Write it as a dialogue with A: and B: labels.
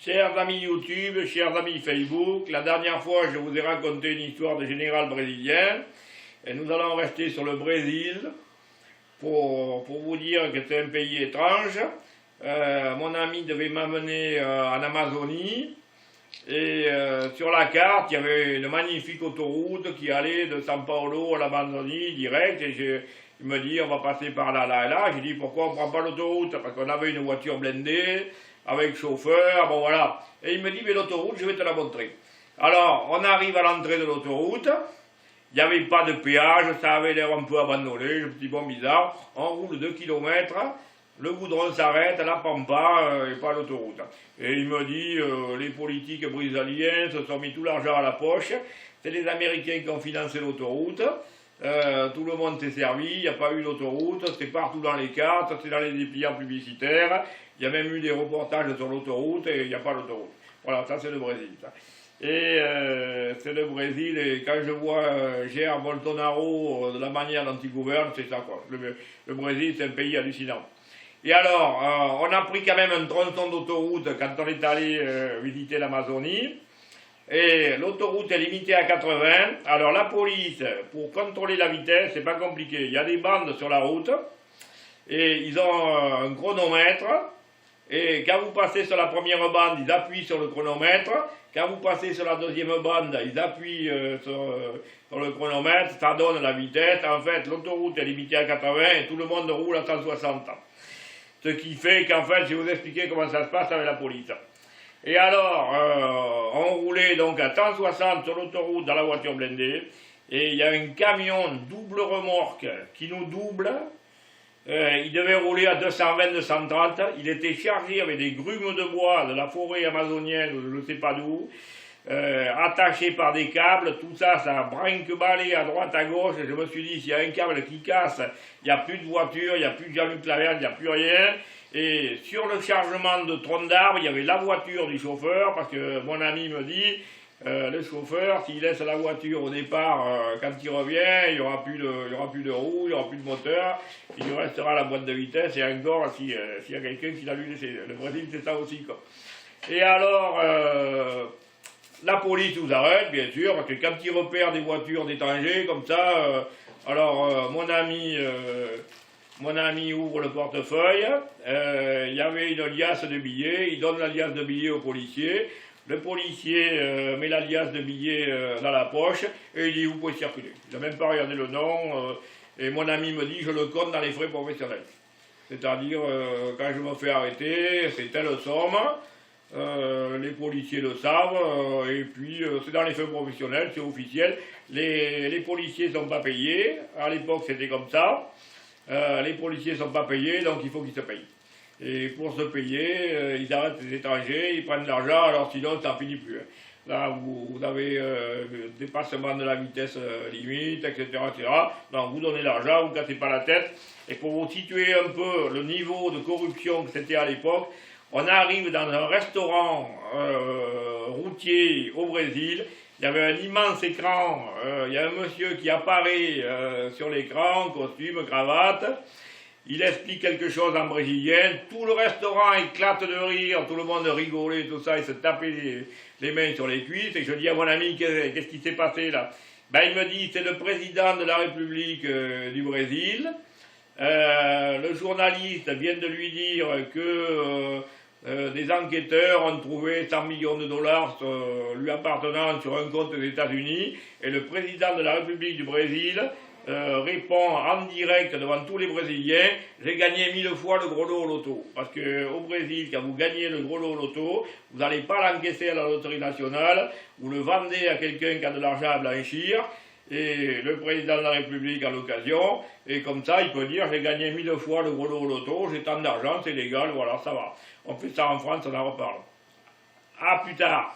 A: Chers amis YouTube, chers amis Facebook, la dernière fois je vous ai raconté une histoire de général brésilien et nous allons rester sur le Brésil pour vous dire que c'est un pays étrange. Mon ami devait m'amener en Amazonie et sur la carte il y avait une magnifique autoroute qui allait de São Paulo à l'Amazonie direct et il me dit on va passer par là, là et là. J'ai dit pourquoi on ne prend pas l'autoroute? Parce qu'on avait une voiture blindée avec chauffeur, bon voilà. Et il me dit mais l'autoroute je vais te la montrer. Alors on arrive à l'entrée de l'autoroute, il n'y avait pas de péage, ça avait l'air un peu abandonné, je me dis bon bizarre, on roule 2 km, le goudron s'arrête, la pampa et pas l'autoroute. Et il me dit les politiques brésiliens se sont mis tout l'argent à la poche, c'est les Américains qui ont financé l'autoroute. Tout le monde s'est servi, il n'y a pas eu d'autoroute, c'est partout dans les cartes, c'est dans les dépliants publicitaires, il y a même eu des reportages sur l'autoroute et il n'y a pas d'autoroute. Voilà, ça c'est le Brésil. Ça. Et c'est le Brésil, et quand je vois Jair Bolsonaro, de la manière dont il gouverne, c'est ça quoi. Le Brésil c'est un pays hallucinant. Et alors, on a pris quand même un tronçon d'autoroute quand on est allé visiter l'Amazonie. Et l'autoroute est limitée à 80. Alors la police, pour contrôler la vitesse, c'est pas compliqué. Il y a des bandes sur la route et ils ont un chronomètre. Et quand vous passez sur la première bande, ils appuient sur le chronomètre. Quand vous passez sur la deuxième bande, ils appuient sur le chronomètre. Ça donne la vitesse. En fait, l'autoroute est limitée à 80 et tout le monde roule à 160. Ce qui fait qu'en fait, je vais vous expliquer comment ça se passe avec la police. Et alors, on roulait donc à 160 sur l'autoroute dans la voiture blindée, et il y a un camion double remorque qui nous double, il devait rouler à 220-230, il était chargé avec des grumes de bois de la forêt amazonienne, ou je ne sais pas d'où, attaché par des câbles, tout ça, ça a brinque-ballé à droite, à gauche, et je me suis dit, s'il y a un câble qui casse, il n'y a plus de voiture, il n'y a plus de Jean-Luc Laverne, il n'y a plus rien. Et sur le chargement de troncs d'arbres, il y avait la voiture du chauffeur, parce que mon ami me dit, le chauffeur, s'il laisse la voiture au départ, quand il revient, il n'y aura plus de roues, il n'y aura plus de moteur, il lui restera la boîte de vitesse, et encore, s'il y a quelqu'un qui l'a lui laissé. Le Brésil, c'est ça aussi, quoi. Et alors, la police nous arrête, bien sûr, parce que quand ils repèrent des voitures d'étrangers, comme ça, mon ami ouvre le portefeuille, il y avait une liasse de billets, il donne la liasse de billets au policier, le policier met la liasse de billets dans la poche, et il dit vous pouvez circuler. Il n'a même pas regardé le nom, et mon ami me dit je le compte dans les frais professionnels. C'est-à-dire, quand je me fais arrêter, c'est telle somme, les policiers le savent, et puis c'est dans les frais professionnels, c'est officiel. Les policiers ne sont pas payés, à l'époque c'était comme ça. Les policiers ne sont pas payés, donc il faut qu'ils se payent. Et pour se payer, ils arrêtent les étrangers, ils prennent l'argent, alors sinon ça ne finit plus. Là, vous avez dépassement de la vitesse limite, etc., etc. Donc vous donnez l'argent, vous ne cassez pas la tête. Et pour vous situer un peu le niveau de corruption que c'était à l'époque, on arrive dans un restaurant routier au Brésil. Il y avait un immense écran, il y a un monsieur qui apparaît sur l'écran, costume, cravate, il explique quelque chose en brésilien, tout le restaurant éclate de rire, tout le monde rigolait, tout ça, il se tapait les mains sur les cuisses, et je dis à mon ami, qu'est-ce qui s'est passé là? Ben il me dit, c'est le président de la République du Brésil, le journaliste vient de lui dire que des enquêteurs ont trouvé 100 millions de dollars lui appartenant sur un compte des États-Unis, et le président de la République du Brésil répond en direct devant tous les Brésiliens, j'ai gagné 1000 fois le gros lot au loto. Parce qu'au Brésil, quand vous gagnez le gros lot au loto, vous n'allez pas l'encaisser à la loterie nationale, vous le vendez à quelqu'un qui a de l'argent à blanchir, et le président de la République à l'occasion, et comme ça il peut dire j'ai gagné 1000 fois le gros lot au loto, j'ai tant d'argent, c'est légal, voilà, ça va. On fait ça en France, on en reparle. À plus tard.